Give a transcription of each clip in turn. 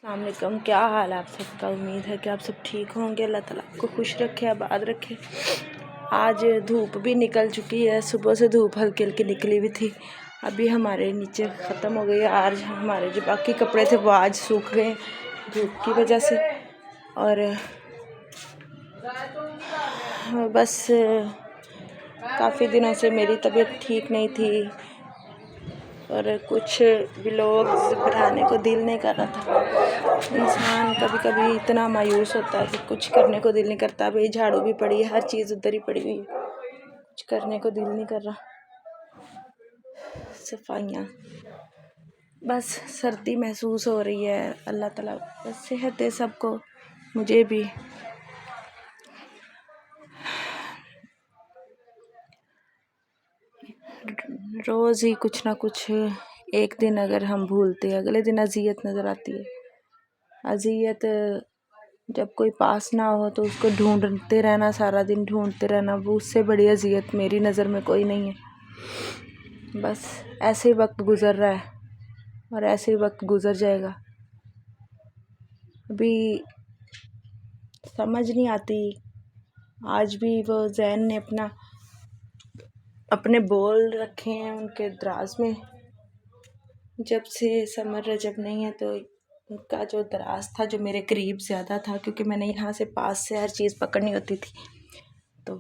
السلام علیکم، کیا حال ہے آپ سب کا؟ امید ہے کہ آپ سب ٹھیک ہوں گے۔ اللہ تعالیٰ آپ کو خوش رکھے، آباد رکھے۔ آج دھوپ بھی نکل چکی ہے، صبح سے دھوپ ہلکی ہلکی نکلی ہوئی تھی، ابھی ہمارے نیچے ختم ہو گئی ہے۔ آج ہمارے جو باقی کپڑے تھے وہ آج سوکھ گئے دھوپ کی وجہ سے۔ اور بس کافی دنوں سے میری طبیعت ٹھیک نہیں تھی اور کچھ ولاگز بنانے کو دل نہیں کر رہا تھا۔ انسان کبھی کبھی اتنا مایوس ہوتا ہے کہ کچھ کرنے کو دل نہیں کرتا۔ ابھی جھاڑو بھی پڑی ہے، ہر چیز ادھر ہی پڑی ہوئی ہے، کچھ کرنے کو دل نہیں کر رہا۔ صفائیاں، بس سردی محسوس ہو رہی ہے۔ اللہ تعالیٰ بس صحت دے سب کو، مجھے بھی۔ روز ہی کچھ نہ کچھ، ایک دن اگر ہم بھولتے ہیں اگلے دن اذیت نظر آتی ہے۔ اذیت جب کوئی پاس نہ ہو تو اس کو ڈھونڈتے رہنا، سارا دن ڈھونڈتے رہنا، وہ اس سے بڑی اذیت میری نظر میں کوئی نہیں ہے۔ بس ایسے ہی وقت گزر رہا ہے اور ایسے ہی وقت گزر جائے گا۔ ابھی سمجھ نہیں آتی، آج بھی وہ ذہن نے اپنے بول رکھے ہیں ان کے دراز میں۔ جب سے سمر رجب نہیں ہے تو ان کا جو دراز تھا جو میرے قریب زیادہ تھا، کیونکہ میں نے یہاں سے پاس سے ہر چیز پکڑنی ہوتی تھی، تو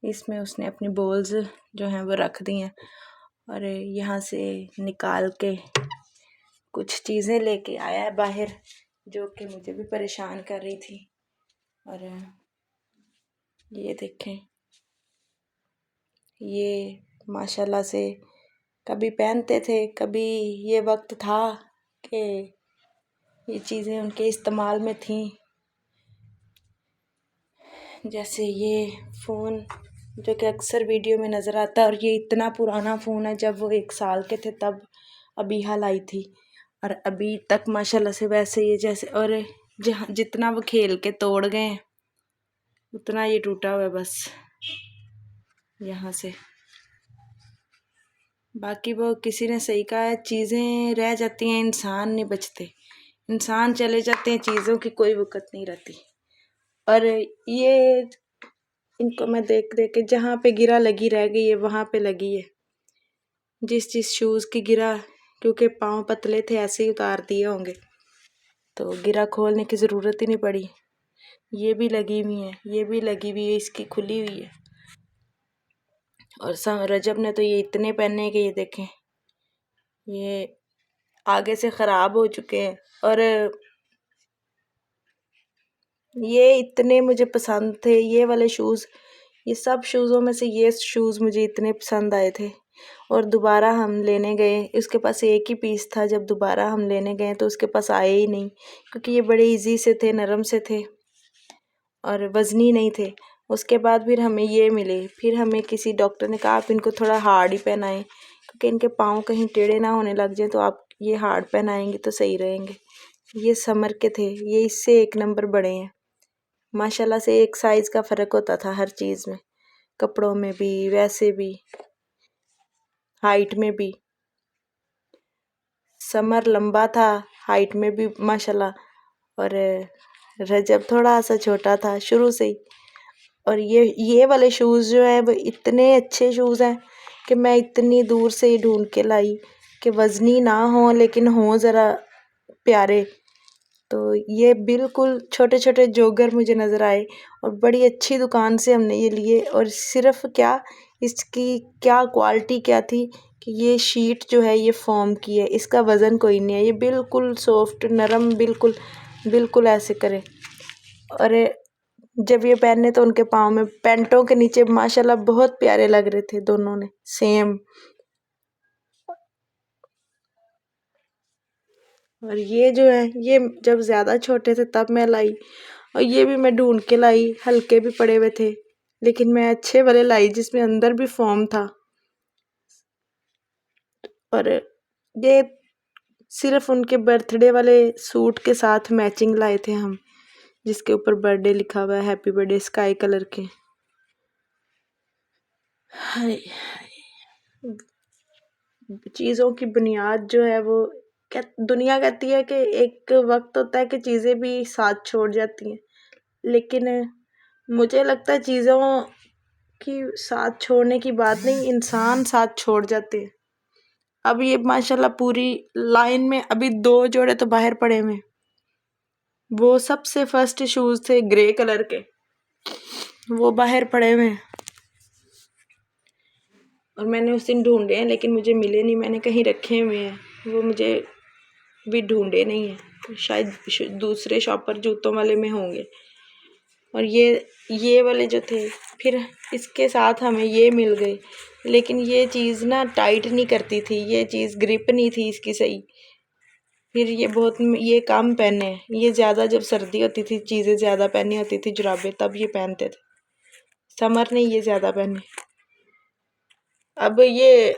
اس میں اس نے اپنی بولز جو ہیں وہ رکھ دی ہیں اور یہاں سے نکال کے کچھ چیزیں لے کے آیا ہے باہر، جو کہ مجھے بھی پریشان کر رہی تھی۔ اور یہ دیکھیں، یہ ماشاءاللہ سے کبھی پہنتے تھے، کبھی یہ وقت تھا کہ یہ چیزیں ان کے استعمال میں تھیں۔ جیسے یہ فون جو کہ اکثر ویڈیو میں نظر آتا ہے، اور یہ اتنا پرانا فون ہے، جب وہ 1 سال کے تھے تب ابھی حال آئی تھی، اور ابھی تک ماشاءاللہ سے ویسے ہی جیسے، اور جتنا وہ کھیل کے توڑ گئے اتنا یہ ٹوٹا ہوا ہے بس یہاں سے۔ باقی وہ کسی نے صحیح کہا ہے، چیزیں رہ جاتی ہیں، انسان نہیں بچتے۔ انسان چلے جاتے ہیں، چیزوں کی کوئی وقت نہیں رہتی۔ اور یہ ان کو میں دیکھ کے جہاں پہ گرا لگی رہ گئی ہے، وہاں پہ لگی ہے۔ جس شوز کی گرا، کیونکہ پاؤں پتلے تھے ایسے ہی اتار دیے ہوں گے، تو گرا کھولنے کی ضرورت ہی نہیں پڑی۔ یہ بھی لگی ہوئی ہے، یہ بھی لگی ہوئی ہے، اس کی کھلی ہوئی ہے۔ اور رجب نے تو یہ اتنے پہنے کہ یہ دیکھیں، یہ آگے سے خراب ہو چکے ہیں۔ اور یہ اتنے مجھے پسند تھے، یہ والے شوز، یہ سب شوزوں میں سے یہ شوز مجھے اتنے پسند آئے تھے۔ اور دوبارہ ہم لینے گئے، اس کے پاس ایک ہی پیس تھا، جب دوبارہ ہم لینے گئے تو اس کے پاس آئے ہی نہیں، کیونکہ یہ بڑے ایزی سے تھے، نرم سے تھے اور وزنی نہیں تھے۔ اس کے بعد پھر ہمیں یہ ملے، پھر ہمیں کسی ڈاکٹر نے کہا آپ ان کو تھوڑا ہارڈ ہی پہنائیں، کیونکہ ان کے پاؤں کہیں ٹیڑھے نہ ہونے لگ جائیں، تو آپ یہ ہارڈ پہنائیں گے تو صحیح رہیں گے۔ یہ سمر کے تھے، یہ اس سے 1 نمبر بڑے ہیں ماشاءاللہ سے۔ 1 سائز کا فرق ہوتا تھا ہر چیز میں، کپڑوں میں بھی، ویسے بھی، ہائٹ میں بھی۔ سمر لمبا تھا، ہائٹ میں بھی ماشاءاللہ، اور رجب تھوڑا سا چھوٹا تھا شروع سے ہی۔ اور یہ والے شوز جو ہیں وہ اتنے اچھے شوز ہیں کہ میں اتنی دور سے ہی ڈھونڈ کے لائی کہ وزنی نہ ہوں لیکن ہوں ذرا پیارے۔ تو یہ بالکل چھوٹے چھوٹے جوگر مجھے نظر آئے، اور بڑی اچھی دکان سے ہم نے یہ لیے۔ اور صرف کیا، اس کی کیا کوالٹی کیا تھی کہ یہ شیٹ جو ہے یہ فوم کی ہے، اس کا وزن کوئی نہیں ہے، یہ بالکل سافٹ نرم، بالکل ایسے کرے۔ اور جب یہ پہنے تو ان کے پاؤں میں، پینٹوں کے نیچے ماشاءاللہ بہت پیارے لگ رہے تھے دونوں نے سیم۔ اور یہ جو ہے، یہ جب زیادہ چھوٹے تھے تب میں لائی، اور یہ بھی میں ڈھونڈ کے لائی، ہلکے بھی پڑے ہوئے تھے، لیکن میں اچھے والے لائی جس میں اندر بھی فوم تھا۔ اور یہ صرف ان کے برتھ ڈے والے سوٹ کے ساتھ میچنگ لائے تھے ہم، جس کے اوپر برتھ ڈے لکھا ہوا ہے، happy birth day, sky colour کے۔ چیزوں کی بنیاد جو ہے وہ دنیا کہتی ہے کہ ایک وقت ہوتا ہے کہ چیزیں بھی ساتھ چھوڑ جاتی ہیں، لیکن مجھے لگتا ہے چیزوں کی ساتھ چھوڑنے کی بات نہیں، انسان ساتھ چھوڑ جاتے ہیں۔ اب یہ ماشاءاللہ پوری لائن میں ابھی 2 جوڑے تو باہر پڑے ہوئے ہیں۔ وہ سب سے فرسٹ شوز تھے گرے کلر کے، وہ باہر پڑے ہوئے ہیں، اور میں نے اس دن ڈھونڈے ہیں لیکن مجھے ملے نہیں، میں نے کہیں رکھے ہوئے ہیں، وہ مجھے بھی ڈھونڈے نہیں ہیں، شاید دوسرے شاپر جوتوں والے میں ہوں گے۔ اور یہ والے جو تھے، پھر اس کے ساتھ ہمیں یہ مل گئے، لیکن یہ چیز نا ٹائٹ نہیں کرتی تھی، یہ چیز گرپ نہیں تھی اس کی صحیح، پھر یہ کم پہنے، یہ زیادہ جب سردی ہوتی تھی چیزیں زیادہ پہنی ہوتی تھی جرابیں، تب یہ پہنتے تھے، سمر نہیں یہ زیادہ پہنے۔ اب یہ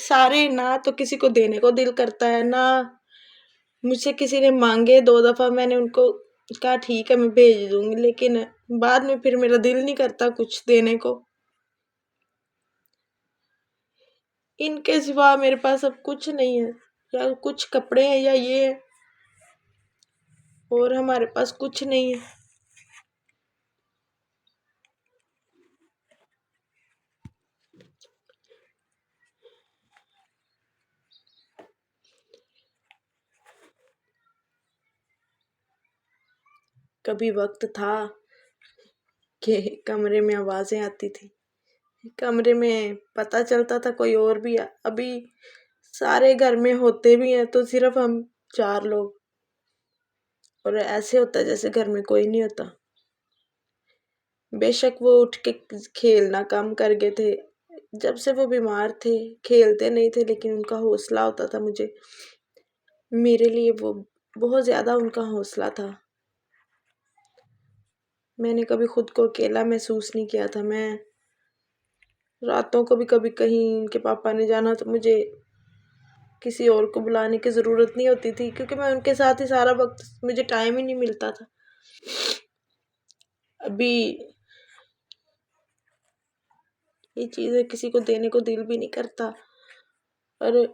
سارے نہ تو کسی کو دینے کو دل کرتا ہے، نہ مجھ سے کسی نے مانگے 2 دفعہ، میں نے ان کو کہا ٹھیک ہے میں بھیج دوں گی، لیکن بعد میں پھر میرا دل نہیں کرتا کچھ دینے کو۔ ان کے سوا میرے پاس اب کچھ نہیں ہے، یا کچھ کپڑے ہیں یا یہ ہے، اور ہمارے پاس کچھ نہیں ہے۔ کبھی وقت تھا کہ کمرے میں آوازیں آتی تھی، کمرے میں پتہ چلتا تھا کوئی اور بھی ہے، ابھی سارے گھر میں ہوتے بھی ہیں تو صرف ہم 4 لوگ، اور ایسے ہوتا ہے جیسے گھر میں کوئی نہیں ہوتا۔ بے شک وہ اٹھ کے کھیلنا کم کر گئے تھے، جب سے وہ بیمار تھے کھیلتے نہیں تھے، لیکن ان کا حوصلہ ہوتا تھا میرے لیے وہ بہت زیادہ ان کا حوصلہ تھا۔ میں نے کبھی خود کو اکیلا محسوس نہیں کیا تھا، میں راتوں کو بھی کبھی کہیں ان کے پاپا نے جانا تو مجھے کسی اور کو بلانے کی ضرورت نہیں ہوتی تھی، کیونکہ میں ان کے ساتھ ہی سارا وقت، مجھے ٹائم ہی نہیں ملتا تھا۔ ابھی یہ چیزیں کسی کو دینے کو دل بھی نہیں کرتا، اور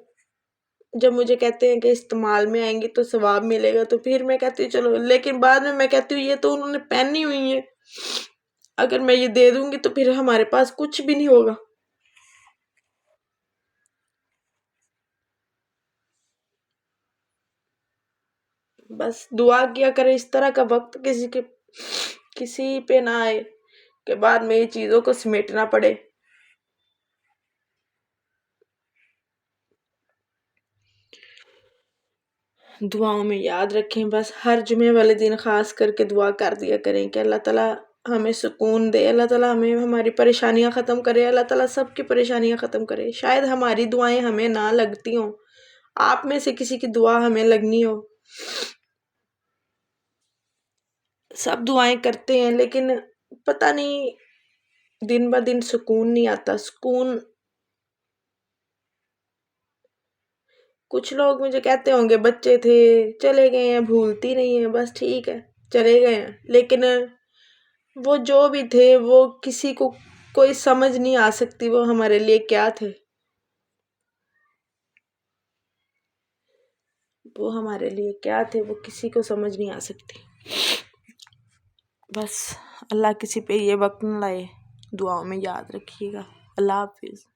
جب مجھے کہتے ہیں کہ استعمال میں آئیں گی تو ثواب ملے گا، تو پھر میں کہتی ہوں چلو، لیکن بعد میں کہتی ہوں یہ تو انہوں نے پہنی ہوئی ہے، اگر میں یہ دے دوں گی تو پھر ہمارے پاس کچھ بھی نہیں ہوگا۔ بس دعا کیا کرے اس طرح کا وقت کسی پہ نہ آئے کہ بعد میں یہ چیزوں کو سمیٹنا پڑے۔ دعاؤں میں یاد رکھیں، بس ہر جمعے والے دن خاص کر کے دعا کر دیا کریں کہ اللہ تعالیٰ ہمیں سکون دے، اللہ تعالیٰ ہمیں ہماری پریشانیاں ختم کرے، اللہ تعالیٰ سب کی پریشانیاں ختم کرے۔ شاید ہماری دعائیں ہمیں نہ لگتی ہوں، آپ میں سے کسی کی دعا ہمیں لگنی ہو۔ سب دعائیں کرتے ہیں لیکن پتہ نہیں دن بہ دن سکون نہیں آتا۔ سکون کچھ لوگ مجھے کہتے ہوں گے بچے تھے چلے گئے ہیں، بھولتی نہیں ہیں، بس ٹھیک ہے چلے گئے ہیں، لیکن وہ جو بھی تھے وہ کسی کو کوئی سمجھ نہیں آ سکتی وہ ہمارے لیے کیا تھے، وہ ہمارے لیے کیا تھے وہ کسی کو سمجھ نہیں آ سکتی۔ بس اللہ کسی پہ یہ وقت نہ لائے، دعاؤں میں یاد رکھیے گا۔ اللہ حافظ۔